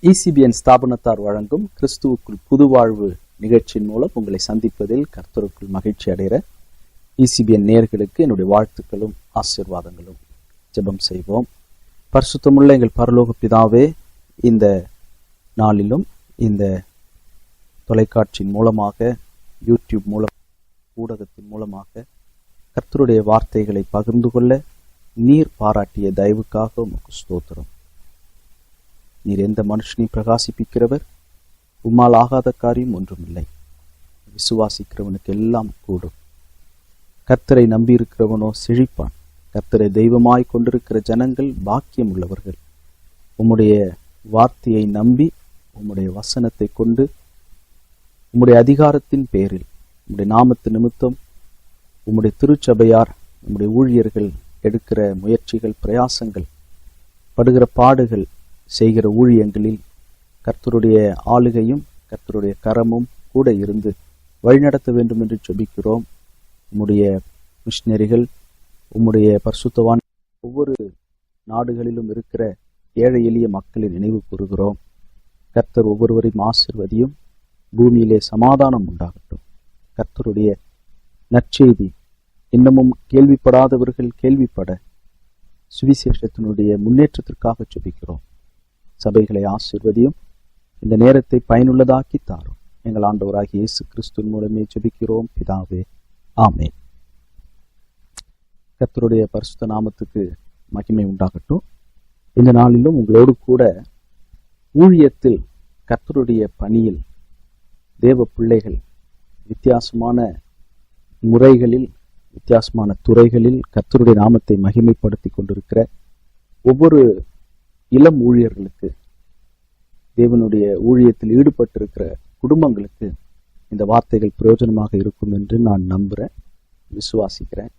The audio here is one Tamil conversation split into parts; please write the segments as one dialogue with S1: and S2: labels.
S1: ECBN ஸ்தாபனத்தார் வழங்கும் கிறிஸ்துவுக்குள் புதுவாழ்வு நிகழ்ச்சியின் மூலம் உங்களை சந்திப்பதில் கர்த்தருக்குள் மகிழ்ச்சி அடைகிற ECBN நேயர்களுக்கு என்னுடைய வாழ்த்துக்களும் ஆசீர்வாதங்களும். ஜெபம் செய்வோம். பரிசுத்தமுள்ள எங்கள் பரலோக பிதாவே, இந்த நாளிலும் இந்த தொலைக்காட்சியின் மூலமாக, யூடியூப் மூலம், ஊடகத்தின் மூலமாக கர்த்தருடைய வார்த்தைகளை பகிர்ந்து கொள்ள நீர் பாராட்டிய தயவுக்காக உமக்கு ஸ்தோத்திரம். நீர் எந்த மனுஷனையும் பிரகாசிப்பிக்கிறவர், உம்மால் ஆகாத காரியம் ஒன்றுமில்லை. விசுவாசிக்கிறவனுக்கு எல்லாம் கூடும். கர்த்தரை நம்பியிருக்கிறவனோ செழிப்பான். கர்த்தரை தெய்வமாய் கொண்டிருக்கிற ஜனங்கள் பாக்கியம் உள்ளவர்கள். உம்முடைய வார்த்தையை நம்பி, உம்முடைய வசனத்தை கொண்டு, உம்முடைய அதிகாரத்தின் பேரில், உம்முடைய நாமத்து நிமித்தம், உம்முடைய திருச்சபையார், உம்முடைய ஊழியர்கள் எடுக்கிற முயற்சிகள், பிரயாசங்கள், படுகிற பாடுகள், செய்கிற ஊழியங்களில் கர்த்தருடைய ஆளுகையும் கர்த்தருடைய கரமும் கூட இருந்து வழிநடத்த வேண்டும் என்று ஜெபிக்கிறோம். உம்முடைய மிஷனரிகள், உம்முடைய பரிசுத்தவான், ஒவ்வொரு நாடுகளிலும் இருக்கிற ஏழை எளிய மக்களை நினைவு கூறுகிறோம். கர்த்தர் ஒவ்வொருவரையும் ஆசீர்வதியும். பூமியிலே சமாதானம் உண்டாகட்டும். கர்த்தருடைய நற்செய்தி இன்னமும் கேள்விப்படாதவர்கள் கேள்விப்பட சுவிசேஷத்தினுடைய முன்னேற்றத்திற்காக ஜெபிக்கிறோம். சபைகளை ஆசீர்வதியும். இந்த நேரத்தை பயனுள்ளதாக்கி தாரும். எங்கள் ஆண்டவராகிய இயேசு கிறிஸ்துவின் மூலமே ஜெபிக்கிறோம் பிதாவே, ஆமென். கர்த்தருடைய பரிசுத்த நாமத்துக்கு மகிமை உண்டாகட்டும். இந்த நாளிலும் உங்களோடு கூட ஊழியத்தில், கர்த்தருடைய பணியில் தேவ பிள்ளைகள் வித்தியாசமான முறைகளில், வித்தியாசமான துறைகளில் கர்த்தருடைய நாமத்தை மகிமைப்படுத்தி கொண்டிருக்கிற ஒவ்வொரு இளம் ஊழியர்களுக்கு, தேவனுடைய ஊழியத்தில் ஈடுபட்டிருக்கிற குடும்பங்களுக்கு இந்த வார்த்தைகள் பிரயோஜனமாக இருக்கும் என்று நான் நம்புகிறேன், விசுவாசிக்கிறேன்.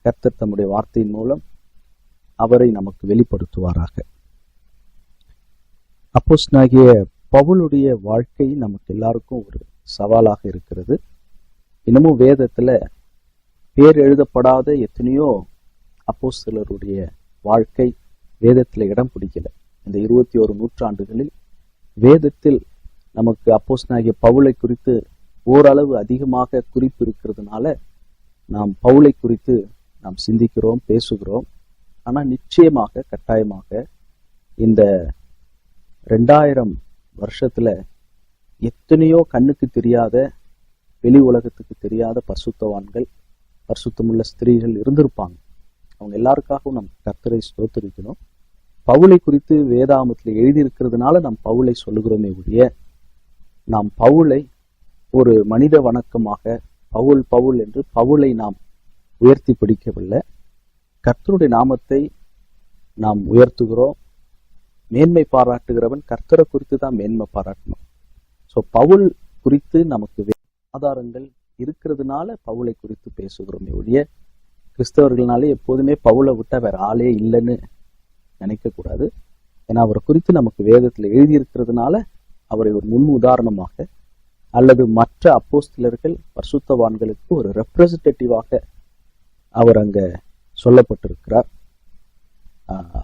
S1: கர்த்தர் தம்முடைய வார்த்தையின் மூலம் அவரை நமக்கு வெளிப்படுத்துவாராக. அப்போஸ்தலனாகிய பவுலுடைய வாழ்க்கை நமக்கு எல்லாருக்கும் ஒரு சவாலாக இருக்கிறது. இன்னமும் வேதத்துல பேர் எழுதப்படாத எத்தனையோ அப்போஸ்தலருடைய வாழ்க்கை வேதத்தில் இடம் பிடிக்கல. இந்த 21 நூற்றாண்டுகளில் வேதத்தில் நமக்கு அப்போஸ்தலனாகிய பவுலை குறித்து ஓரளவு அதிகமாக குறிப்பு இருக்கிறதுனால நாம் பவுலை குறித்து நாம் சிந்திக்கிறோம், பேசுகிறோம். ஆனால் நிச்சயமாக, கட்டாயமாக இந்த 2000 வருஷத்துல எத்தனையோ கண்ணுக்கு தெரியாத, வெளி உலகத்துக்கு தெரியாத பரிசுத்தவான்கள், பரிசுத்தமுள்ள ஸ்திரீகள் இருந்திருப்பாங்க. அவங்க எல்லாருக்காகவும் நம் கர்த்தரை ஸ்தோத்திரிக்கணும். பவுலை குறித்து வேதாகமத்தில் எழுதியிருக்கிறதுனால நாம் பவுலை சொல்லுகிறோமே ஒழிய, நாம் பவுலை ஒரு மனித வணக்கமாக பவுல் பவுல் என்று பவுலை நாம் உயர்த்தி பிடிக்கவில்லை. கர்த்தருடைய நாமத்தை நாம் உயர்த்துகிறோம். மேன்மை பாராட்டுகிறவன் கர்த்தரை குறித்து தான் மேன்மை பாராட்டணும். ஸோ பவுல் குறித்து நமக்கு ஆதாரங்கள் இருக்கிறதுனால பவுலை குறித்து பேசுகிறோமே ஒழிய, கிறிஸ்தவர்கள்னாலே எப்போதுமே பவுலை விட்டா வேற ஆளே இல்லைன்னு நினைக்க கூடாது. ஏன்னா அவரை குறித்து நமக்கு வேதத்துல எழுதியிருக்கிறதுனால அவரை ஒரு முன் உதாரணமாக, அல்லது மற்ற அப்போஸ்தலர்கள், பரிசுத்தவான்களுக்கு ஒரு ரெப்ரசன்டேட்டிவாக அவர் அங்க சொல்லப்பட்டிருக்கிறார்.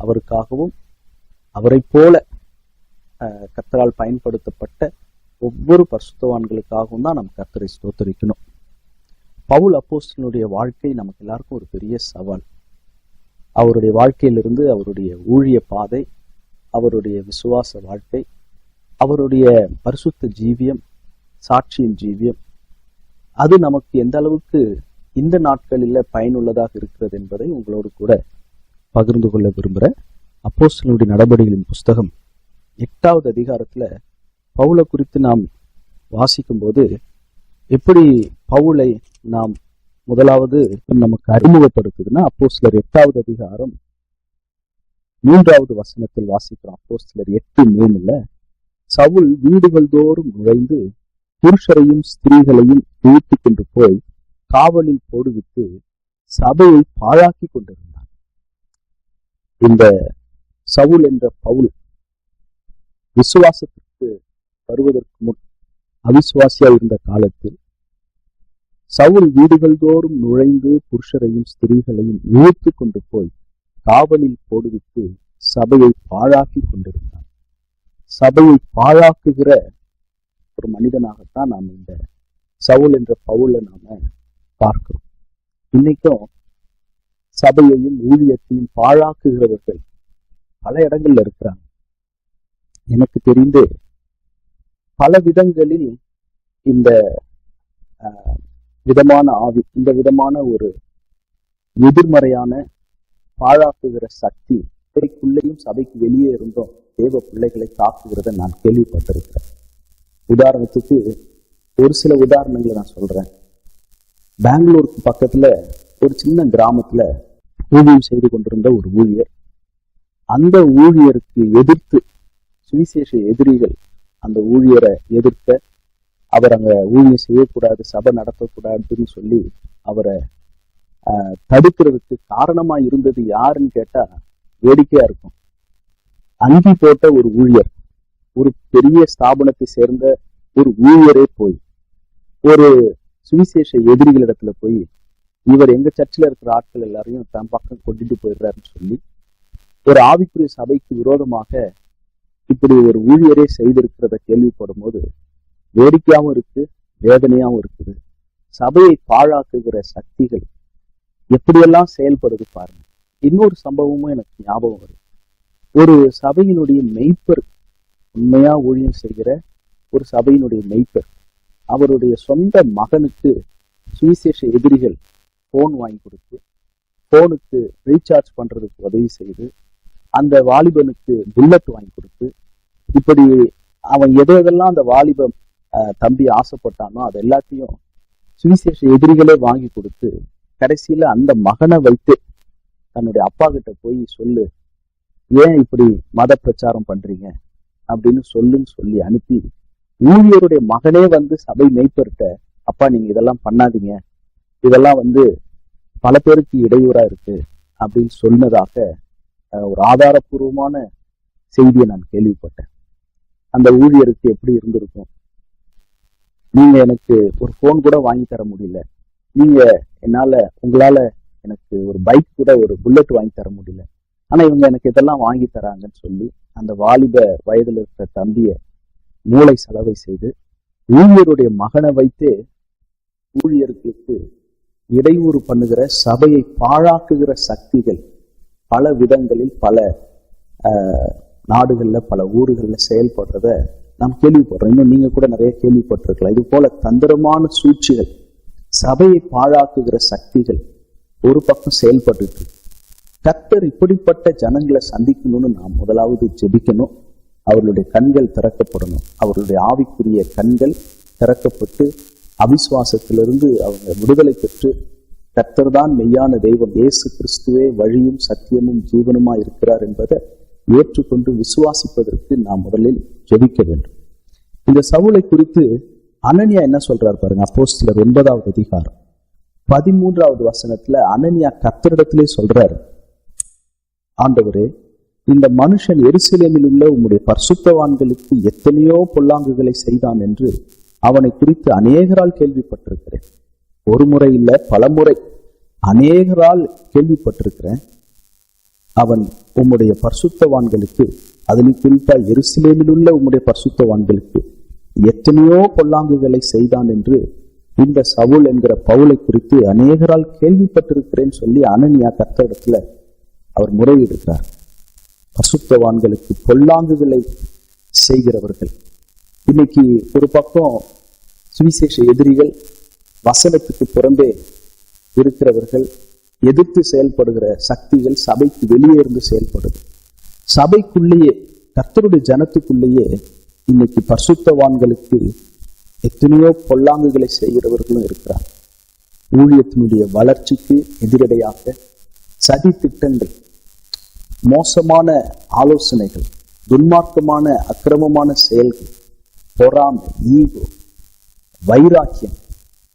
S1: அவருக்காகவும் அவரை போல கர்த்தரால் பயன்படுத்தப்பட்ட ஒவ்வொரு பரிசுத்தவான்களுக்காகவும் தான் நம்ம கர்த்தரை ஸ்தோத்திரிக்கணும். பவுல் அப்போஸ்தலனுடைய வாழ்க்கை நமக்கு எல்லாருக்கும் ஒரு பெரிய சவால். அவருடைய வாழ்க்கையிலிருந்து அவருடைய ஊழிய பாதை, அவருடைய விசுவாச வாழ்க்கை, அவருடைய பரிசுத்த ஜீவியம், சாட்சியின் ஜீவியம், அது நமக்கு எந்த அளவுக்கு இந்த நாட்களில் பயனுள்ளதாக இருக்கிறது என்பதை உங்களோடு கூட பகிர்ந்து கொள்ள விரும்புகிறேன். அப்போஸ்தலனுடைய நடபடிகளின் புஸ்தகம் 8வது அதிகாரத்துல பவுலை குறித்து நாம் வாசிக்கும் போது, எப்படி பவுலை நாம் முதலாவது நமக்கு அறிமுகப்படுத்துதுன்னா, அப்போஸ்தலர் 8வது அதிகாரம் 3வது வசனத்தில் வாசிக்கிறோம். அப்போஸ்தலர் 8:3 சவுல் வீடுகள் தோறும் நுழைந்து புருஷரையும் ஸ்திரீகளையும் இழுத்து கொண்டு போய் காவலில் போடுவித்து சபையை பாழாக்கி கொண்டிருந்தார். இந்த சவுல் என்ற பவுல் விசுவாசத்திற்கு வருவதற்கு முன் அவிசுவாசியா இருந்த காலத்தில் சவுல் வீடுகள் தோறும் நுழைந்து புருஷரையும் ஸ்திரீகளையும் இழுத்து கொண்டு போய் காவலில் போடுவித்து சபையை பாழாக்கி கொண்டிருந்தார். சபையை பாழாக்குகிற ஒரு மனிதனாகத்தான் நாம் இந்த சவுல் என்ற பவுலை நாம பார்க்கிறோம். இன்னைக்கும் சபையையும் ஊழியத்தையும் பாழாக்குகிறவர்கள் பல இடங்கள்ல இருக்கிறாங்க. எனக்கு தெரிந்து பல விதங்களில் இந்த விதமான ஆவி, இந்த விதமான ஒரு எதிர்மறையான பாழாக்குகிற சக்தி சபைக்குள்ளேயும் சபைக்கு வெளியே இருந்தும் தேவ பிள்ளைகளை தாக்குகிறத நான் கேள்விப்பட்டிருக்கிறேன். உதாரணத்துக்கு ஒரு சில உதாரணங்களை நான் சொல்றேன். பெங்களூருக்கு பக்கத்துல ஒரு சின்ன கிராமத்துல ஊழியம் செய்து கொண்டிருந்த ஒரு ஊழியர், அந்த ஊழியருக்கு எதிர்த்து சுவிசேஷ எதிரிகள் அந்த ஊழியரை எதிர்க்க, அவர் அங்க ஊழியம் செய்யக்கூடாது, சபை நடத்தக்கூடாதுன்னு சொல்லி அவரை தடுக்கிறதுக்கு காரணமா இருந்தது யாருன்னு கேட்டா வேடிக்கையா இருக்கும். அங்கி போட்ட ஒரு ஊழியர், ஒரு பெரிய ஸ்தாபனத்தை சேர்ந்த ஒரு ஊழியரே போய் ஒரு சுவிசேஷ எதிரிகளிடத்துல போய் இவர் எங்க சர்ச்சில் இருக்கிற ஆட்கள் எல்லாரையும் தன் பக்கம் கொண்டுட்டு போயிடுறாருன்னு சொல்லி ஒரு ஆவிக்குரிய சபைக்கு விரோதமாக இப்படி ஒரு ஊழியரே செய்திருக்கிறத கேள்விப்படும் போது வேடிக்கையாவும் இருக்கு, வேதனையாவும் இருக்குது. சபையை பாழாக்குகிற சக்திகள் எப்படியெல்லாம் செயல்படுது பாருங்க. இன்னொரு சம்பவமும் எனக்கு ஞாபகம் வருது. ஒரு சபையினுடைய மெய்ப்பர், உண்மையா ஊழியம் செய்கிற ஒரு சபையினுடைய மெய்ப்பர், அவருடைய சொந்த மகனுக்கு சுவிசேஷ எதிரிகள் போன் வாங்கி கொடுத்து, போனுக்கு ரீசார்ஜ் பண்றதுக்கு உதவி செய்து, அந்த வாலிபனுக்கு புல்லட் வாங்கி கொடுத்து, இப்படி அவன் எதெல்லாம் அந்த வாலிபன் தம்பி ஆசைப்பட்டானோ அது எல்லாத்தையும் சுவிசேஷ எதிரிகளே வாங்கி கொடுத்து, கடைசியில அந்த மகனை வைத்து தன்னுடைய அப்பா கிட்ட போய் சொல்லு, ஏன் இப்படி மத பிரச்சாரம் பண்றீங்க அப்படின்னு சொல்லுன்னு சொல்லி அனுப்பி, ஊழியருடைய மகனே வந்து சபை மெய்ப்பர்கிட்ட, அப்பா நீங்க இதெல்லாம் பண்ணாதீங்க, இதெல்லாம் பல பேருக்கு இடையூறா இருக்கு அப்படின்னு சொன்னதாக ஒரு ஆதாரபூர்வமான செய்தியை நான் கேள்விப்பட்டேன். அந்த ஊழியருக்கு எப்படி இருந்திருக்கும்? நீங்க எனக்கு ஒரு போன் கூட வாங்கி தர முடியல, நீங்க உங்களால எனக்கு ஒரு பைக் கூட, ஒரு புல்லட் வாங்கி தர முடியல, ஆனா இவங்க எனக்கு இதெல்லாம் வாங்கி தராங்கன்னு சொல்லி அந்த வாலிப வயதுல இருக்கிற தம்பிய மூளை செலவை செய்து ஊழியருடைய மகனை வைத்து ஊழியருக்கு இடையூறு பண்ணுகிற, சபையை பாழாக்குகிற சக்திகள் பல விதங்களில் பல நாடுகள்ல பல ஊர்கள்ல செயல்படுறத நாம் கேள்விப்படுறோம். இன்னும் நீங்க கூட நிறைய கேள்விப்பட்டிருக்கலாம். இது போல தந்திரமான சூழ்ச்சிகள், சபையை பாழாக்குகிற சக்திகள் ஒரு பக்கம் செயல்பட்டு, கர்த்தர் இப்படிப்பட்ட ஜனங்களை சந்திக்கணும்னு நாம் முதலாவது ஜெபிக்கணும். அவர்களுடைய கண்கள் திறக்கப்படணும். அவர்களுடைய ஆவிக்குரிய கண்கள் திறக்கப்பட்டு அவிசுவாசத்திலிருந்து அவங்க விடுதலை பெற்று, கர்த்தர் தான் மெய்யான தெய்வம், இயேசு கிறிஸ்துவே வழியும் சத்தியமும் ஜீவனுமா இருக்கிறார் என்பதை ஏற்றுக்கொண்டு விசுவாசிப்பதற்கு நாம் முதலில் ஜெபிக்க வேண்டும். இந்த சவுலை குறித்து அனனியா என்ன சொல்றார் பாருங்க. அப்போஸ்தலர் 9வது அதிகாரம் 13வது வசனத்துல அனனியா கர்த்தரிடத்திலே சொல்றாரு, ஆண்டவரே, இந்த மனுஷன் எருசலேமில் உள்ள உம்முடைய பரிசுத்தவான்களுக்கு எத்தனையோ பொல்லாங்குகளை செய்தான் என்று அவனை குறித்து அநேகரால் கேள்விப்பட்டிருக்கிறேன். ஒரு முறை இல்ல, பல முறை அநேகரால் கேள்விப்பட்டிருக்கிறேன். அவன் உம்முடைய பரிசுத்தவான்களுக்கு, அதில் குறிப்பா எருசலேமில் உள்ள உம்முடைய பரிசுத்தவான்களுக்கு எத்தனையோ பொல்லாங்குகளை செய்தான் என்று இந்த சவுல் என்கிற பவுலை குறித்து அநேகரால் கேள்விப்பட்டிருக்கிறேன்னு சொல்லி அனனியா கர்த்தரிடத்துல அவர் முறையிடுகிறார். பரிசுத்தவான்களுக்கு பொல்லாங்குகளை செய்கிறவர்கள். இன்னைக்கு ஒரு பக்கம் சுவிசேஷ எதிரிகள், வசனத்துக்கு புறம்பே இருக்கிறவர்கள், எதிர்த்து செயல்படுகிற சக்திகள் சபைக்கு வெளியே இருந்து செயல்படுது. சபைக்குள்ளேயே, கர்த்தருடைய ஜனத்துக்குள்ளேயே இன்னைக்கு பரிசுத்தவான்களுக்கு எத்தனையோ பொல்லாங்குகளை செய்கிறவர்களும் இருக்கிறார். ஊழியத்தினுடைய வளர்ச்சிக்கு எதிரடையாக சதி திட்டங்கள், மோசமான ஆலோசனைகள், துன்மார்க்கமான அக்கிரமமான செயல்கள், பொறாமை, ஈகோ, வைராக்கியம்,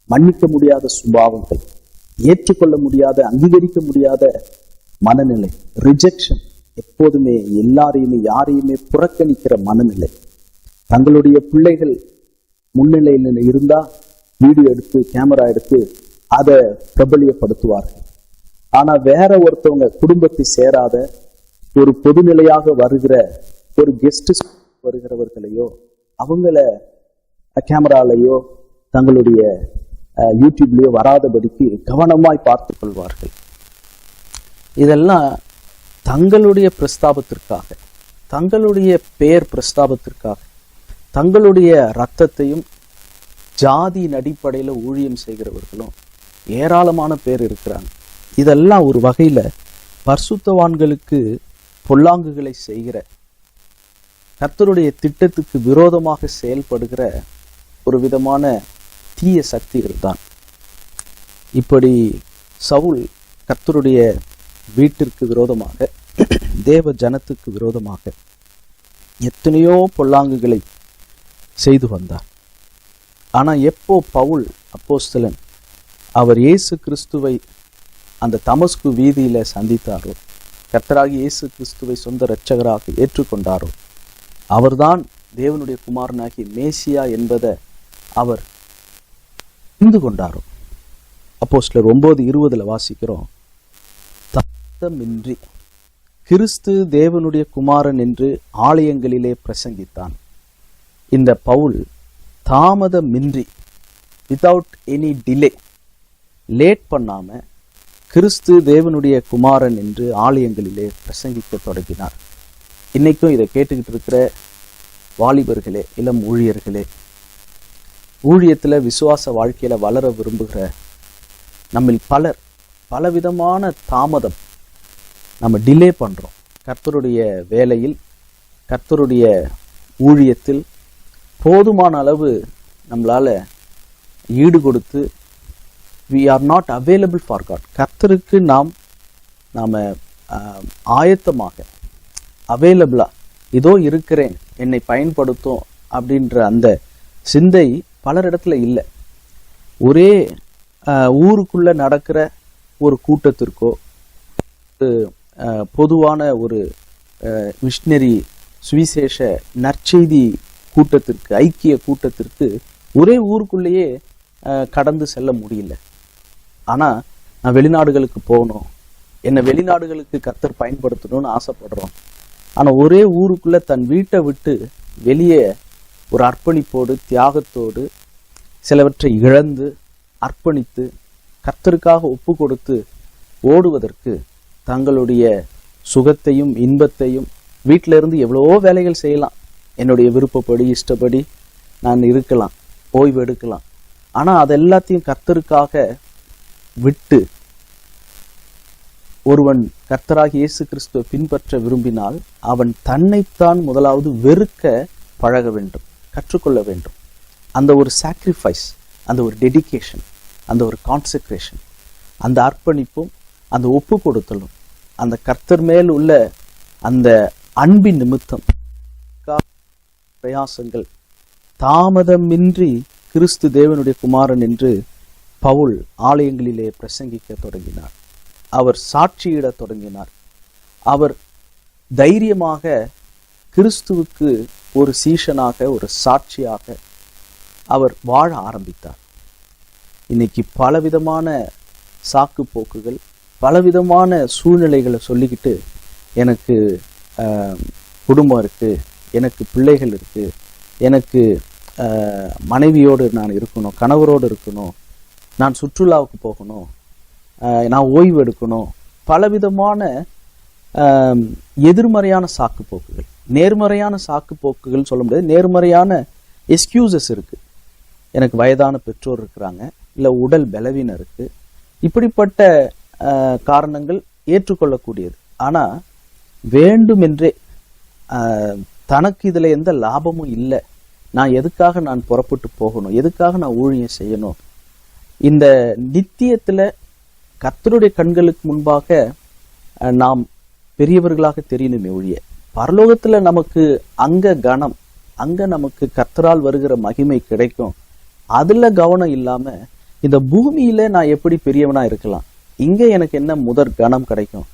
S1: மன்னிக்க முடியாத சுபாவங்கள், ஏற்றுக்கொள்ள முடியாத, அங்கீகரிக்க முடியாத மனநிலை, ரிஜெக்ஷன், எப்போதுமே எல்லாரையுமே யாரையுமே புறக்கணிக்கிற மனநிலை. தங்களுடைய பிள்ளைகள் முன்னிலையில் இருந்தா வீடியோ எடுத்து, கேமரா எடுத்து அதை பிரபலியப்படுத்துவார்கள். ஆனா வேற ஒருத்தவங்க குடும்பத்தை சேராத ஒரு பொதுநிலையாக வருகிற ஒரு கெஸ்ட் வருகிறவர்களையோ அவங்கள கேமராலையோ தங்களுடைய யூடியூப்லயோ வராதபடிக்கு கவனமாய் பார்த்து கொள்வார்கள். இதெல்லாம் தங்களுடைய பிரஸ்தாபத்திற்காக, தங்களுடைய பெயர் பிரஸ்தாபத்திற்காக, தங்களுடைய இரத்தத்தையும் ஜாதியின் அடிப்படையில ஊழியம் செய்கிறவர்களும் ஏராளமான பேர் இருக்கிறாங்க. இதெல்லாம் ஒரு வகையில பரிசுத்தவான்களுக்கு பொல்லாங்குகளை செய்கிற, கர்த்தருடைய திட்டத்துக்கு விரோதமாக செயல்படுகிற ஒரு விதமான தீய சக்திகள் தான். இப்படி சவுல் கர்த்தருடைய வீட்டிற்கு விரோதமாக, தேவ ஜனத்துக்கு விரோதமாக எத்தனையோ பொல்லாங்குகளை செய்து வந்தார். ஆனா எப்போ பவுல் அப்போஸ்தலன் அவர் இயேசு கிறிஸ்துவை அந்த தமஸ்கு வீதியில சந்தித்தாரோ, கர்த்தராகி இயேசு கிறிஸ்துவை சொந்த இரட்சகராக ஏற்றுக்கொண்டாரோ, அவர்தான் தேவனுடைய குமாரனாகிய மேசியா என்பதை அவர் புரிந்து கொண்டாரோ. அப்போஸ்தலர் 9:20 வாசிக்கிறோம், தாமதமின்றி கிறிஸ்து தேவனுடைய குமாரன் என்று ஆலயங்களிலே பிரசங்கித்தான். இந்த பவுல் தாமதமின்றி, வித்தவுட் எனி டிலே, லேட் பண்ணாம கிறிஸ்து தேவனுடைய குமாரன் என்று ஆலயங்களிலே பிரசங்கிக்க தொடங்கினார். இன்னைக்கும் இதை கேட்டுக்கிட்டு இருக்கிற வாலிபர்களே, இளம் ஊழியர்களே, ஊழியத்துல விசுவாச வாழ்க்கையில வளர விரும்புகிற நம்மில் பலர் பலவிதமான தாமதம் நம்ம டிலே பண்றோம். கர்த்தருடைய வேலையில், கர்த்தருடைய ஊழியத்தில் போதுமான அளவு நம்மளால ஈடு கொடுத்து we are not available for God. கர்த்தருக்கு நாம ஆயத்தமாக, அவைலபிளா இதோ இருக்கிறேன், என்னை பயன்படுத்தும் அப்படின்ற அந்த சிந்தை பலரிடத்துல இல்லை. ஒரே ஊருக்குள்ள நடக்கிற ஒரு கூட்டத்திற்கோ, பொதுவான ஒரு மிஷனரி சுவிசேஷ நற்செய்தி கூட்டத்திற்கு, ஐக்கிய கூட்டத்திற்கு ஒரே ஊருக்குள்ளேயே கடந்து செல்ல முடியல. ஆனா நான் வெளிநாடுகளுக்கு போகணும், என்னை வெளிநாடுகளுக்கு கர்த்தர் பயன்படுத்தணும்னு ஆசைப்படுறோம். ஆனா ஒரே ஊருக்குள்ள தன் வீட்டை விட்டு வெளியே ஒரு அர்ப்பணிப்போடு, தியாகத்தோடு, சிலவற்றை இழந்து அர்ப்பணித்து கர்த்தருக்காக ஒப்பு கொடுத்து ஓடுவதற்கு தங்களுடைய சுகத்தையும் இன்பத்தையும், வீட்டில இருந்து எவ்வளவோ வேலைகள் செய்யலாம், என்னுடைய விருப்பப்படி இஷ்டப்படி நான் இருக்கலாம், ஓய்வு எடுக்கலாம். ஆனா அதெல்லாத்தையும் கர்த்தருக்காக விட்டு ஒருவன் கர்த்தராகிய இயேசு கிறிஸ்துவை பின்பற்ற விரும்பினால் அவன் தன்னைத்தான் முதலாவது வெறுக்க பழக வேண்டும், கற்றுக்கொள்ள வேண்டும். அந்த ஒரு சாக்ரிஃபைஸ், அந்த ஒரு டெடிகேஷன், அந்த ஒரு கான்செக்ரேஷன், அந்த அர்ப்பணிப்பும், அந்த ஒப்பு கொடுத்தலும், அந்த கர்த்தர் மேல் உள்ள அந்த அன்பின் நிமித்தம் பிரயாசங்கள் தாமதமின்றி கிறிஸ்து தேவனுடைய குமாரன் என்று பவுல் ஆலயங்களிலே பிரசங்கிக்க தொடங்கினார். அவர் சாட்சியிட தொடங்கினார். அவர் தைரியமாக கிறிஸ்துவுக்கு ஒரு சீஷனாக, ஒரு சாட்சியாக அவர் வாழ ஆரம்பித்தார். இன்னைக்கு பலவிதமான சாக்கு போக்குகள், பலவிதமான சூழ்நிலைகளை சொல்லிக்கிட்டு, எனக்கு குடும்பம் இருக்கு, எனக்கு பிள்ளைகள் இருக்கு, எனக்கு மனைவியோடு நான் இருக்கணும், கணவரோடு இருக்கணும், நான் சுற்றுலாவுக்கு போகணும், நான் ஓய்வு எடுக்கணும், பலவிதமான எதிர்மறையான சாக்கு போக்குகள். நேர்மறையான சாக்கு போக்குகள் சொல்ல முடியாது, நேர்மறையான எக்ஸ்கியூசஸ் இருக்கு. எனக்கு வயதான பெற்றோர் இருக்கிறாங்க, இல்லை உடல் பலவீனம் இருக்கு, இப்படிப்பட்ட காரணங்கள் ஏற்றுக்கொள்ளக்கூடியது. ஆனா வேண்டுமென்றே தனக்கு இதுல எந்த லாபமும் இல்லை, நான் எதுக்காக நான் புறப்பட்டு போகணும், எதுக்காக நான் ஊழியம் செய்யணும், இந்த நித்தியத்துல கர்த்தருடைய கண்களுக்கு முன்பாக நாம் பெரியவர்களாக தெரியணுமே ஒழிய, பரலோகத்துல நமக்கு அங்க கனம், அங்க நமக்கு கர்த்தரால் வருகிற மகிமை கிடைக்கும், அதுல கவனம் இல்லாம இந்த பூமியில நான் எப்படி பெரியவனா இருக்கலாம், இங்க எனக்கு என்ன முதற் கனம் கிடைக்கும்,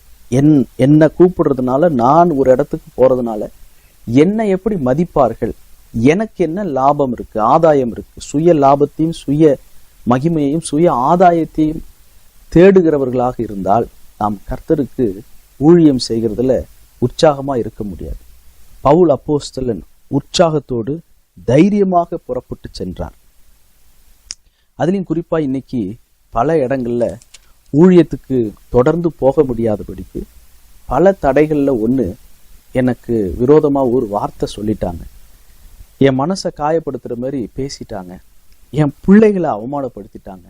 S1: என்ன கூப்பிடுறதுனால, நான் ஒரு இடத்துக்கு போறதுனால என்னை எப்படி மதிப்பார்கள், எனக்கு என்ன லாபம் இருக்கு, ஆதாயம் இருக்கு, சுய லாபத்தையும் சுய மகிமையையும் சுய ஆதாயத்தையும் தேடுகிறவர்களாக இருந்தால் நாம் கர்த்தருக்கு ஊழியம் செய்கிறதுல உற்சாகமா இருக்க முடியாது. பவுல் அப்போஸ்தலன் உற்சாகத்தோடு தைரியமாக புறப்பட்டு சென்றார். அதுலயும் குறிப்பா இன்னைக்கு பல இடங்கள்ல ஊழியத்துக்கு தொடர்ந்து போக முடியாதபடிக்கு பல தடைகள்ல ஒண்ணு, எனக்கு விரோதமா ஒரு வார்த்தை சொல்லிட்டாங்க, என் மனசை காயப்படுத்துற மாதிரி பேசிட்டாங்க, என் பிள்ளைகளை அவமானப்படுத்திட்டாங்க,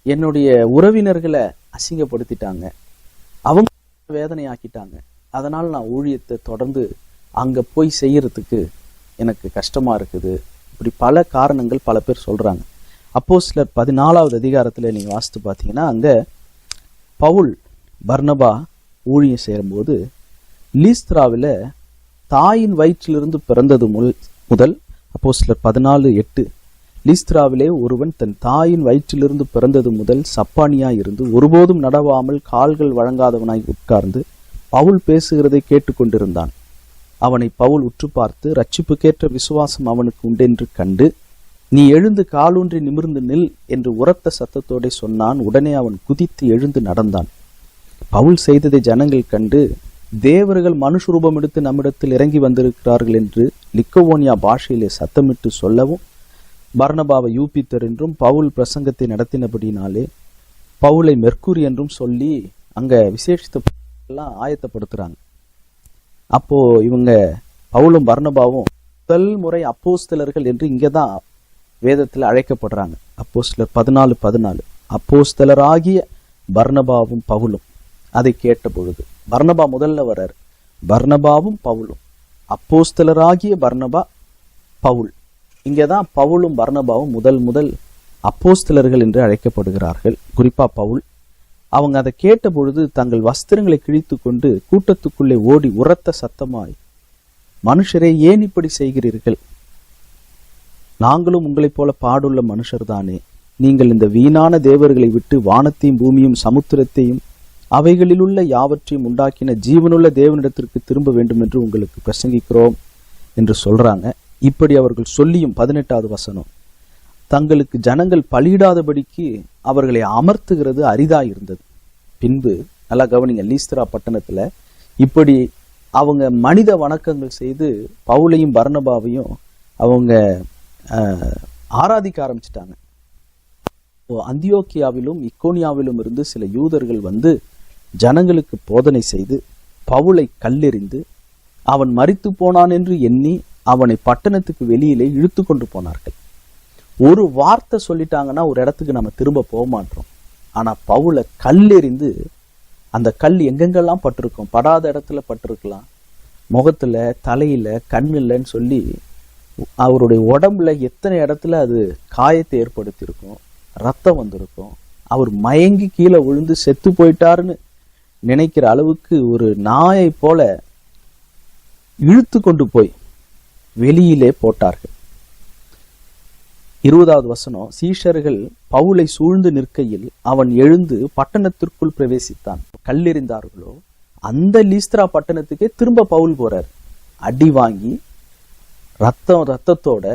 S1: என்னுடைய உறவினர்களை அசிங்கப்படுத்திட்டாங்க, அவங்க வேதனை ஆக்கிட்டாங்க, அதனால நான் ஊழியத்தை தொடர்ந்து அங்க போய் செய்யறதுக்கு எனக்கு கஷ்டமா இருக்குது. இப்படி பல காரணங்கள் பல பேர் சொல்றாங்க. அப்போஸ்தலர் 14வது அதிகாரத்துல நீங்க வாசித்து பார்த்தீங்கன்னா, அங்க பவுல் பர்னபா ஊழியம் சேரும்போது லீஸ்திராவில தாயின் வயிற்றிலிருந்து பிறந்தது முதல், அப்போஸ்தலர் 14:8, லீஸ்திராவிலே ஒருவன் தன் தாயின் வயிற்றிலிருந்து பிறந்தது முதல் சப்பானியா இருந்து ஒருபோதும் நடவாமல் கால்கள் வழங்காதவனாய் உட்கார்ந்து பவுல் பேசுகிறதை கேட்டுக்கொண்டிருந்தான். அவனை பவுல் உற்று பார்த்து, ரட்சிப்புக்கேற்ற விசுவாசம் அவனுக்கு உண்டென்று கண்டு, நீ எழுந்து காலூன்றி நிமிர்ந்து நில் என்று உரத்த சத்தத்தோட சொன்னான். உடனே அவன் குதித்து எழுந்து நடந்தான். பவுல் செய்ததை ஜனங்கள் கண்டு, தேவர்கள் மனுஷரூபம் எடுத்து நம்மிடத்தில் இறங்கி வந்திருக்கிறார்கள் என்று லிக்கவோனியா பாஷையிலே சத்தமிட்டு சொல்லவும், பர்னபாவை யூபித்தர் என்றும் பவுல் பிரசங்கத்தை நடத்தினபடினாலே பவுலை மெர்க்குரி என்றும் சொல்லி அங்க விசேஷித்த எல்லாம் ஆயத்தப்படுத்துறாங்க. அப்போ இவங்க பவுலும் பர்னபாவும் முதல் முறை அப்போஸ்தலர்கள் என்று இங்கதான் வேதத்தில் அழைக்கப்படுறாங்க. அப்போஸ்தலர் 14:14, அப்போஸ்தலராகிய பர்னபாவும் பவுலும். அதை கேட்ட பொழுது பர்னபா முதல்ல வர்றார், பர்னபாவும் பவுலும், அப்போஸ்தலராகிய பர்னபா பவுல். இங்கதான் பவுலும் பர்னபாவும் முதல் அப்போஸ்தலர்கள் என்று அழைக்கப்படுகிறார்கள். குறிப்பா பவுல். அவங்க அதை கேட்ட பொழுது தங்கள் வஸ்திரங்களை கிழித்து கொண்டு கூட்டத்துக்குள்ளே ஓடி உரத்த சத்தமாய், மனுஷரே ஏன் இப்படி செய்கிறீர்கள்? நாங்களும் உங்களைப் போல பாடுள்ள மனுஷர் தானே. நீங்கள் இந்த வீணான தேவர்களை விட்டு வானத்தையும் பூமியும் சமுத்திரத்தையும் அவைகளிலுள்ள யாவற்றையும் உண்டாக்கின ஜீவனுள்ள தேவனிடத்திற்கு திரும்ப வேண்டும் என்று உங்களுக்கு பிரசங்கிக்கிறோம் என்று சொல்றாங்க. இப்படி அவர்கள் சொல்லியும் 18வது வசனம், தங்களுக்கு ஜனங்கள் பலியிடாதபடிக்கு அவர்களை அமர்த்துகிறது அரிதா இருந்தது. பின்பு நல்லா கவனிங்க, லீஸ்திரா பட்டணத்துல இப்படி அவங்க மனித வணக்கங்கள் செய்து பவுலையும் பர்னபாவையும் அவங்க ஆராதிக்க ஆரம்பிச்சிட்டாங்க. அந்தியோக்கியாவிலும் இக்கோனியாவிலும் இருந்து சில யூதர்கள் வந்து ஜனங்களுக்கு போதனை செய்து பவுலை கல்லெறிந்து அவன் மரித்து போனான் என்று எண்ணி அவனை பட்டணத்துக்கு வெளியிலே இழுத்து கொண்டு போனார்கள். ஒரு வார்த்தை சொல்லிட்டாங்கன்னா ஒரு இடத்துக்கு நம்ம திரும்ப போக மாட்டோம். ஆனா பவுலை கல்லெறிந்து, அந்த கல் எங்கெங்கெல்லாம் பட்டிருக்கும், படாத இடத்துல பட்டிருக்கலாம், முகத்துல, தலையில, கண்ணுலன்னு சொல்லி அவருடைய உடம்புல எத்தனை இடத்துல அது காயத்தை ஏற்படுத்தியிருக்கும், ரத்தம் வந்திருக்கும். அவர் மயங்கி கீழே விழுந்து செத்து போயிட்டாருன்னு நினைக்கிற அளவுக்கு ஒரு நாயை போல இழுத்து கொண்டு போய் வெளியிலே போட்டார்கள். 20வது வசனம், சீஷர்கள் பவுலை சூழ்ந்து நிற்கையில் அவன் எழுந்து பட்டணத்திற்குள் பிரவேசித்தான். கல்லெறிந்தார்களோ அந்த லீஸ்திரா பட்டணத்துக்கே திரும்ப பவுல் போறார். அடி வாங்கி ரத்தத்தோட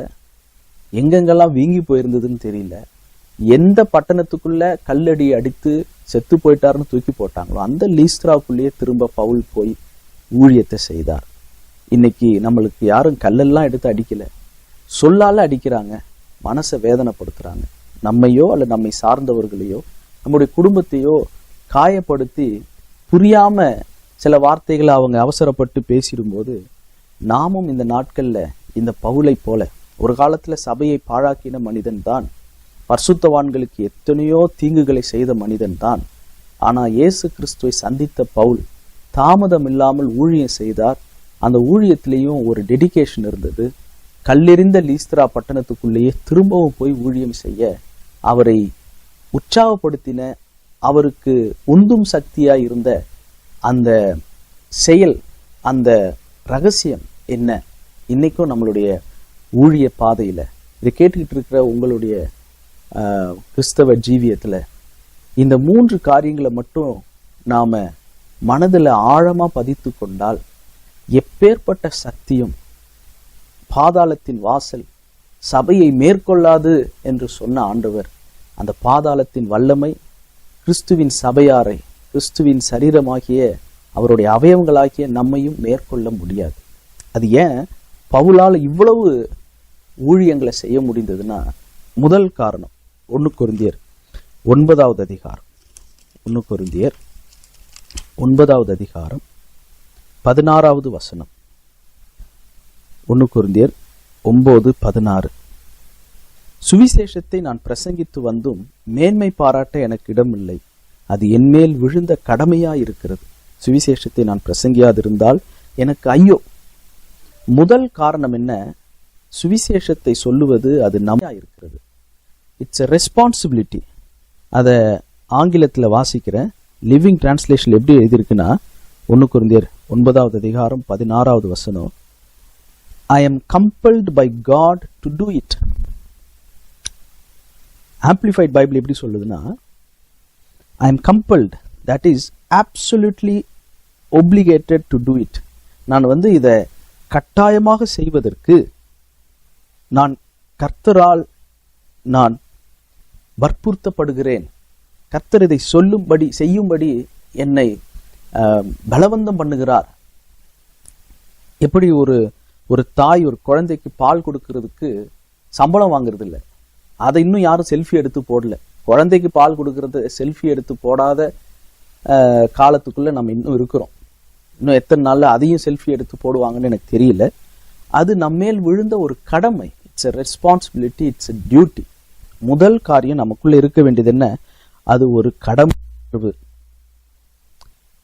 S1: எங்கெங்கெல்லாம் வீங்கி போயிருந்ததுன்னு தெரியல. எந்த பட்டணத்துக்குள்ள கல்லடி அடித்து செத்து போயிட்டாருன்னு தூக்கி போட்டாங்களோ அந்த லீஸ்திராவுக்குள்ளேயே திரும்ப பவுல் போய் ஊழியத்தை செய்தார். இன்னைக்கு நம்மளுக்கு யாரும் கல்லெல்லாம் எடுத்து அடிக்கல, சொல்லால அடிக்கிறாங்க, மனசை வேதனைப்படுத்துறாங்க. நம்மையோ அல்ல நம்மை சார்ந்தவர்களையோ நம்முடைய குடும்பத்தையோ காயப்படுத்தி புரியாம சில வார்த்தைகளை அவங்க அவசரப்பட்டு பேசிடும்போது, நாமும் இந்த நாட்கள்ல இந்த பவுலை போல ஒரு காலத்துல சபையை பாழாக்கின மனிதன் தான், பரிசுத்தவான்களுக்கு எத்தனையோ தீங்குகளை செய்த மனிதன் தான். ஆனா இயேசு கிறிஸ்துவை சந்தித்த பவுல் தாமதம் இல்லாமல் ஊழியம் செய்தார். அந்த ஊழியத்திலேயும் ஒரு டெடிகேஷன் இருந்தது. கல்லெறிந்த லீஸ்திரா பட்டணத்துக்குள்ளேயே திரும்பவும் போய் ஊழியம் செய்ய அவரை உற்சாகப்படுத்தின, அவருக்கு உந்தும் சக்தியாய் இருந்த அந்த செயல், அந்த ரகசியம் என்ன? இன்னைக்கும் நம்மளுடைய ஊழிய பாதையில இதை கேட்டுக்கிட்டு இருக்கிற உங்களுடைய கிறிஸ்தவ ஜீவியத்துல இந்த 3 காரியங்களை மட்டும் நாம மனதில் ஆழமா பதித்து கொண்டால், எப்பேற்பட்ட சக்தியும் பாதாளத்தின் வாசல் சபையை மேற்கொள்ளாது என்று சொன்ன ஆண்டவர், அந்த பாதாளத்தின் வல்லமை கிறிஸ்துவின் சபையாரை, கிறிஸ்துவின் சரீரமாகிய அவருடைய அவயவங்களாகிய நம்மையும் மேற்கொள்ள முடியாது. அது ஏன்? பவுலால் இவ்வளவு ஊழியங்களை செய்ய முடிந்ததுன்னா முதல் காரணம் 1 கொரிந்தியர் 9வது அதிகாரம் 1 கொரிந்தியர் 9வது அதிகாரம் 16வது வசனம். 1 கொரிந்தியர் 9:16. சுவிசேஷத்தை நான் பிரசங்கித்து வந்தும் மேன்மை பாராட்ட எனக்கு இடமில்லை, அது என்மேல் விழுந்த கடமையாயிருக்கிறது. சுவிசேஷத்தை நான் பிரசங்கியாதிருந்தால் எனக்கு ஐயோ. முதல் காரணம் என்ன? சுவிசேஷத்தை சொல்லுவது அது நம்மையாயிருக்கிறது. It's a responsibility. அதை ஆங்கிலத்தில் வாசிக்கிறேன். லிவிங் டிரான்ஸ்லேஷன் எப்படி எழுதியிருக்குன்னா 1 கொரிந்தியர் 9வது அதிகாரம் 16வது வசனம். I am compelled by God to do it. Amplified Bible எப்படி சொல்லுதுன்னா, I am compelled, that is absolutely obligated to do it. நான் இதை கட்டாயமாக செய்வதற்கு நான் கர்த்தரால் நான் வற்புறுத்தப்படுகிறேன். கர்த்தர் இதை செய்யும்படி என்னை பலவந்தம் பண்ணுகிறார். எப்படி ஒரு தாய் ஒரு குழந்தைக்கு பால் கொடுக்கறதுக்கு சம்பளம் வாங்குறது இல்லை, அதை இன்னும் யாரும் செல்ஃபி எடுத்து போடல. குழந்தைக்கு பால் கொடுக்கறது செல்ஃபி எடுத்து போடாத காலத்துக்குள்ள நம்ம இன்னும் இருக்கிறோம். இன்னும் எத்தனை நாள்ல அதையும் செல்ஃபி எடுத்து போடுவாங்கன்னு எனக்கு தெரியல. அது நம்மேல் விழுந்த ஒரு கடமை. It's a responsibility, it's a duty. முதல் காரியம் நமக்குள்ள இருக்க வேண்டியது என்ன? அது ஒரு கடமை.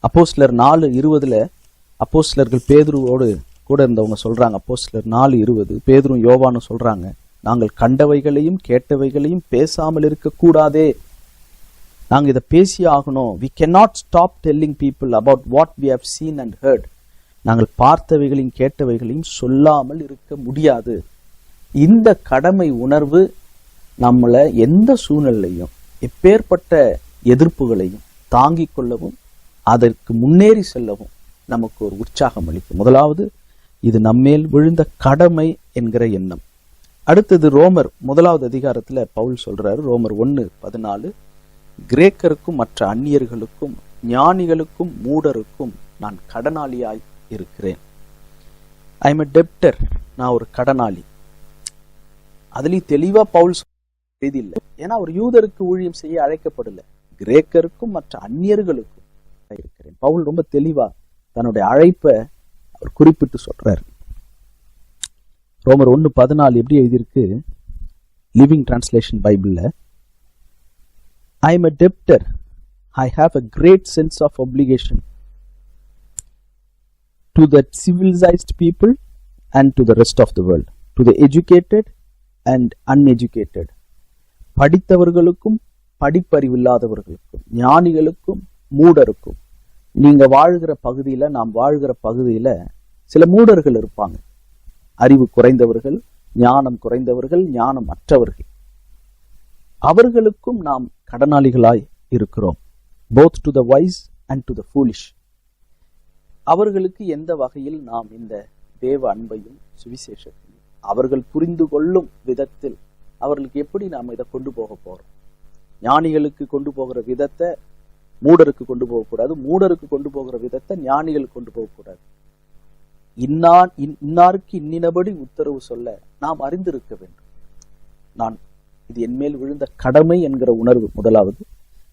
S1: அப்போஸ்தலர் 4:20 அப்போஸ்தலர்கள் பேதுருவோடு கூட இருந்தவங்க சொல்றாங்க. அப்போஸ்தலர் 4:20 பேதுரும் யோவானும் சொல்றாங்க, நாங்கள் கண்டவைகளையும் கேட்டவைகளையும் பேசாமல் இருக்க கூடாதே, நாங்க இதை பேசி ஆகணும். we cannot stop telling people about what we have seen and heard. நாங்கள் பார்த்தவைகளையும் கேட்டவைகளையும் சொல்லாமல் இருக்க முடியாது. இந்த கடமை உணர்வு நம்மளை எந்த சூழ்நிலையும் எப்பேற்பட்ட எதிர்ப்புகளையும் தாங்கிக் கொள்ளவும் அதற்கு முன்னேறி செல்லவும் நமக்கு ஒரு உற்சாகம் அளிக்கும். முதலாவது இது நம்மேல் விழுந்த கடமை என்கிற எண்ணம். அடுத்தது ரோமர் 1வது அதிகாரத்துல பவுல் சொல்றாரு, ரோமர் 1:14, கிரேக்கருக்கும் மற்ற அந்நியர்களுக்கும் ஞானிகளுக்கும் மூடருக்கும் நான் கடனாளியாய் இருக்கிறேன். I am a debtor. நான் ஒரு கடனாளி. அதுலயும் தெளிவா பவுல் செய்தி இல்லை. ஏன்னா ஒரு யூதருக்கு ஊழியம் செய்ய அழைக்கப்படல, கிரேக்கருக்கும் மற்ற அந்நியர்களுக்கும் இருக்கிறேன். பவுல் ரொம்ப தெளிவா தன்னுடைய அழைப்பை அவர் குறிப்பிட்டு சொல்றாரு. ரோமர் 1:14 எப்படி எழுதியிருக்கு? லிவிங் டிரான்ஸ்லேஷன் பைபிள்ல, I am a debtor. I have a great sense of obligation to the civilized people and to the rest of the world, to the educated and uneducated. படித்தவர்களுக்கும் படிப்பறிவில்லாதவர்களுக்கும் ஞானிகளுக்கும் மூடருக்கும். நீங்க வாழ்கிற பகுதியில, நாம் வாழ்கிற பகுதியில சில மூடர்கள் இருப்பாங்க. அறிவு குறைந்தவர்கள், ஞானம் குறைந்தவர்கள், ஞானம் அற்றவர்கள். அவர்களுக்கும் நாம் கடனாளிகளாய் இருக்கிறோம். both to the wise and to the foolish. அவர்களுக்கு எந்த வகையில் நாம் இந்த தேவ அன்பையும் சுவிசேஷத்தையும் அவர்கள் புரிந்து கொள்ளும் விதத்தில் அவர்களுக்கு எப்படி நாம் இதை கொண்டு போக போறோம்? ஞானிகளுக்கு கொண்டு போகிற விதத்தை மூடருக்கு கொண்டு போகக்கூடாது, மூடருக்கு கொண்டு போகிற விதத்தை ஞானிகளுக்கு கொண்டு போகக்கூடாது. இன்னாருக்கு இன்னினபடி உத்தரவு சொல்ல நாம் அறிந்திருக்க வேண்டும். நான் இது என்மேல் விழுந்த கடமை என்கிற உணர்வு முதலாவது.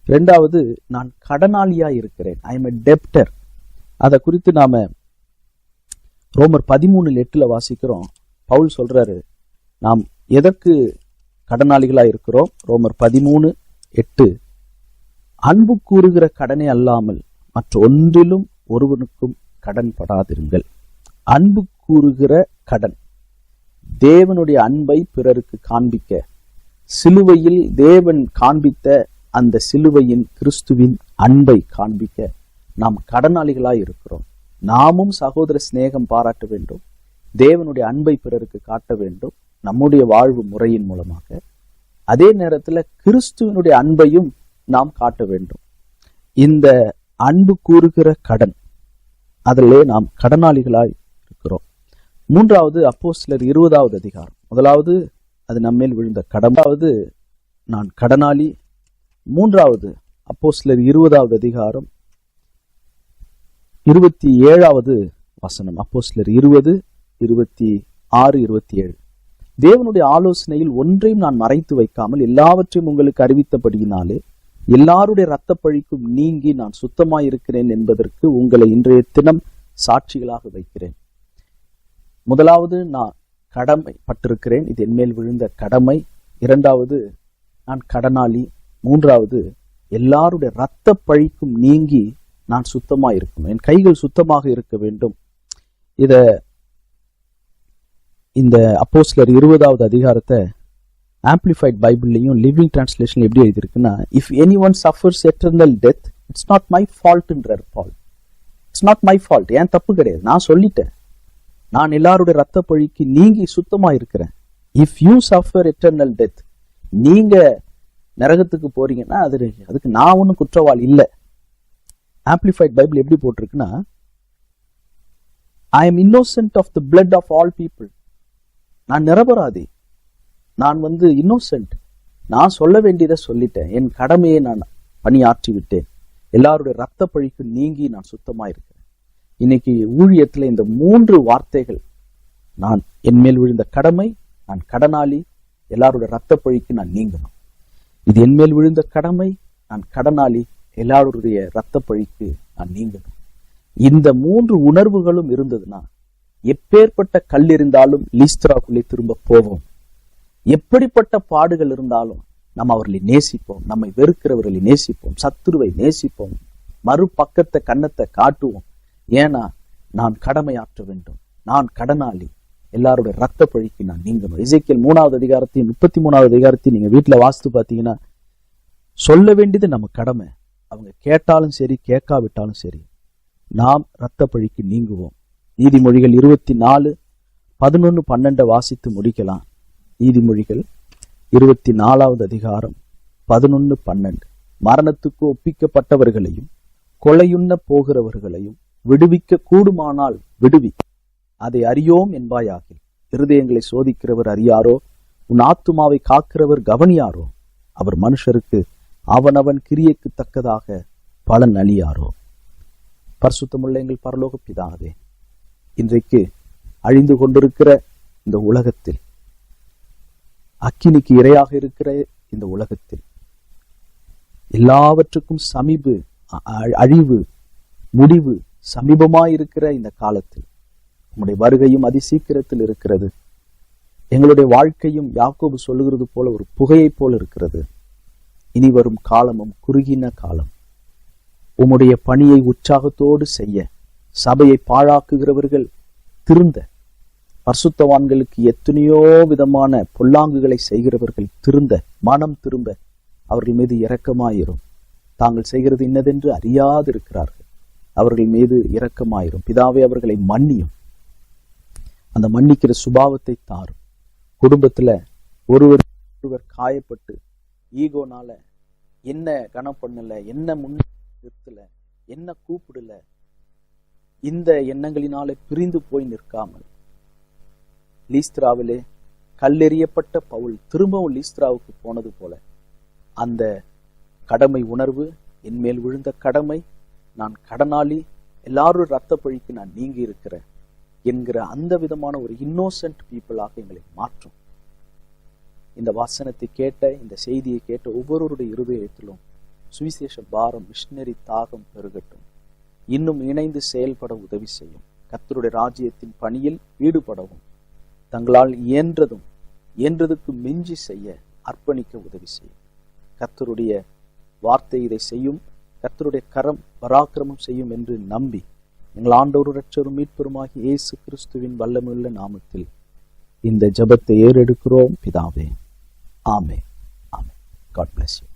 S1: இரண்டாவது, நான் கடனாளியாய் இருக்கிறேன். I am a debtor. அதை குறித்து நாம ரோமர் 13:8 வாசிக்கிறோம். பவுல் சொல்றாரு, நாம் எதற்கு கடனாளிகளாய் இருக்கிறோம்? ரோமர் 13:8, அன்பு கூறுகிற கடனை அல்லாமல் மற்ற ஒன்றிலும் ஒருவனுக்கும் கடன் படாதிருங்கள். அன்பு கூறுகிற கடன், தேவனுடைய அன்பை பிறருக்கு காண்பிக்க, சிலுவையில் தேவன் காண்பித்த அந்த சிலுவையின் கிறிஸ்துவின் அன்பை காண்பிக்க நாம் கடனாளிகளாய் இருக்கிறோம். நாமும் சகோதர சிநேகம் பாராட்ட வேண்டும், தேவனுடைய அன்பை பிறருக்கு காட்ட வேண்டும் நம்முடைய வாழ்வு முறையின் மூலமாக. அதே நேரத்தில் கிறிஸ்துவனுடைய அன்பையும் நாம் காட்ட வேண்டும். இந்த அன்பு கூறுகிற கடன், அதிலே நாம் கடனாளிகளாய் இருக்கிறோம். மூன்றாவது, அப்போஸ்தலர் 20வது அதிகாரம். முதலாவது, அது நம்மேல் விழுந்த கடனாவது, நான் கடனாளி. மூன்றாவது, அப்போஸ்தலர் 20வது அதிகாரம் 27வது வசனம். அப்போஸ்தலர் 20:27. 6:27. தேவனுடைய ஆலோசனையில் ஒன்றையும் நான் மறைத்து வைக்காமல் எல்லாவற்றையும் உங்களுக்கு அறிவித்தபடியினாலே எல்லாருடைய இரத்த பழிக்கும் நீங்கி நான் சுத்தமாயிருக்கிறேன் என்பதற்கு உங்களை இன்றைய தினம் சாட்சிகளாக வைக்கிறேன். முதலாவது, நான் கடமைப்பட்டிருக்கிறேன், இது என்மேல் விழுந்த கடமை. இரண்டாவது, நான் கடனாளி. மூன்றாவது, எல்லாருடைய இரத்த பழிக்கும் நீங்கி நான் சுத்தமாக இருக்கணும், என் கைகள் சுத்தமாக இருக்க வேண்டும். இந்த அப்போஸ்தலர் 20வது அதிகாரத்தை ஆம்பிளிஃபைட் பைபிள்லையும் லிவிங் டிரான்ஸ்லேஷன் எப்படி எழுதியிருக்குன்னா, if any one suffers eternal death it's not my ஃபால்ட்ன்றார் Paul. It's not my fault, ஏன் தப்பு கிடையாது, நான் சொல்லிட்டேன், நான் எல்லாருடைய இரத்த பழிக்கு நீங்கி சுத்தமா இருக்கிறேன். If you suffer eternal death, நீங்க நரகத்துக்கு போறீங்கன்னா அதுக்கு நான் ஒன்றும் குற்றவாளி இல்லை. ஆம்பிளிஃபைட் பைபிள் எப்படி போட்டிருக்குன்னா, I am innocent of the blood of all people. நான் நிரபராதி, நான் இன்னோசென்ட், நான் சொல்ல வேண்டியதை சொல்லிட்டேன், என் கடமையை நான் பணியாற்றி விட்டேன், எல்லாருடைய இரத்த பழிக்கு நீங்கி நான் சுத்தமா இருக்கிறேன். இன்னைக்கு ஊழியத்துல இந்த 3 வார்த்தைகள், நான் என் மேல் விழுந்த கடமை, நான் கடனாளி, எல்லாருடைய இரத்த பழிக்கு நான் நீங்கணும். இது என் மேல் விழுந்த கடமை, நான் கடனாளி, எல்லாருடைய இரத்த பழிக்கு நான் நீங்கணும். இந்த 3 உணர்வுகளும் இருந்ததுன்னா எப்பேற்பட்ட கல் இருந்தாலும் லீஸ்திராவுக்குள்ளே திரும்ப போவோம். எப்படிப்பட்ட பாடுகள் இருந்தாலும் நம்ம அவர்களை நேசிப்போம், நம்மை வெறுக்கிறவர்களை நேசிப்போம், சத்துருவை நேசிப்போம், மறுபக்கத்தை கன்னத்தை காட்டுவோம். ஏன்னா நான் கடமையாற்ற வேண்டும், நான் கடனாளி, எல்லாருடைய இரத்த பழிக்கு நான் நீங்கணும். எசேக்கியேல் 3வது அதிகாரத்தையும் 33வது அதிகாரத்தையும் நீங்க வீட்டுல வாசித்து பார்த்தீங்கன்னா, சொல்ல வேண்டியது நம்ம கடமை. அவங்க கேட்டாலும் சரி கேட்காவிட்டாலும் சரி நாம் இரத்த பழிக்கு நீங்குவோம். நீதிமொழிகள் 24:11-12 வாசித்து முடிக்கலாம். நீதிமொழிகள் 24வது அதிகாரம் 11-12. மரணத்துக்கு ஒப்பிக்கப்பட்டவர்களையும் கொலையுண்ண போகிறவர்களையும் விடுவிக்க கூடுமானால் விடுவி, அதை அறியோம் என்பாயாகில். இருதயங்களை சோதிக்கிறவர் அறியாரோ, உன் ஆத்துமாவை காக்கிறவர் கவனியாரோ, அவர் மனுஷருக்கு அவனவன் கிரியைக்கு தக்கதாக பலன் அளியாரோ. பரிசுத்தமுள்ள எங்கள் பரலோக பிதாவே, இன்றைக்கு அழிந்து கொண்டிருக்கிற இந்த உலகத்தில், அக்கினிக்கு இரையாக இருக்கிற இந்த உலகத்தில், எல்லாவற்றுக்கும் அழிவு முடிவு சமீபமாயிருக்கிற இந்த காலத்தில் உங்களுடைய வருகையும் அதிசீக்கிரத்தில் இருக்கிறது. எங்களுடைய வாழ்க்கையும் யாக்கோபு சொல்லுகிறது போல ஒரு புகையை போல இருக்கிறது. இனி வரும் காலமும் குறுகின காலம். உம்முடைய பணியை உற்சாகத்தோடு செய்ய, சபையை பாழாக்குகிறவர்கள் திருந்த, பரிசுத்தவான்களுக்கு எத்தனையோ விதமான பொல்லாங்குகளை செய்கிறவர்கள் திருந்த, மனம் திரும்ப அவர்கள் மீது இரக்கமாயிரும். தாங்கள் செய்கிறது இன்னதென்று அறியாதிருக்கிறார்கள், அவர்கள் மீது இரக்கமாயிரும். பிதாவே, அவர்களை மன்னியும், அந்த மன்னிக்கிற சுபாவத்தை தாரும். குடும்பத்துல ஒருவர் காயப்பட்டு ஈகோனால என்ன கனம் பண்ணல, என்ன முன்னிறுத்தல, என்ன கூப்பிடல, இந்த எண்ணங்களினாலே பிரிந்து போய் நிற்காமல், லீஸ்திராவிலே கல்லெறியப்பட்ட பவுல் திரும்பவும் லீஸ்திராவுக்கு போனது போல அந்த கடமை உணர்வு, என் மேல் விழுந்த கடமை, நான் கடனாளி, எல்லாரும் இரத்த பழிக்கு நான் நீங்கி இருக்கிறேன் என்கிற அந்த விதமான ஒரு இன்னோசென்ட் பீப்புளாக எங்களை மாற்றும். இந்த வசனத்தை கேட்ட, இந்த செய்தியை கேட்ட ஒவ்வொருவருடைய இருதயத்திலும் சுவிசேஷ பாரம், மிஷனரி தாகம் பெருகட்டும். இன்னும் இணைந்து செயல்பட உதவி செய்யும். கர்த்தருடைய ராஜ்யத்தின் பணியில் ஈடுபடவும், தங்களால் இயன்றதுக்கு மிஞ்சி செய்ய அர்ப்பணிக்க உதவி செய்யும். கர்த்தருடைய வார்த்தை இதை செய்யும், கர்த்தருடைய கரம் பராக்கிரமம் செய்யும் என்று நம்பி எங்கள் ஆண்டவரும் இரட்சகரும் மீட்பெருமாகிய இயேசு கிறிஸ்துவின் வல்லமையுள்ள நாமத்தில் இந்த ஜெபத்தை ஏறெடுக்கிறோம் பிதாவே. ஆமென். ஆமென். God bless you.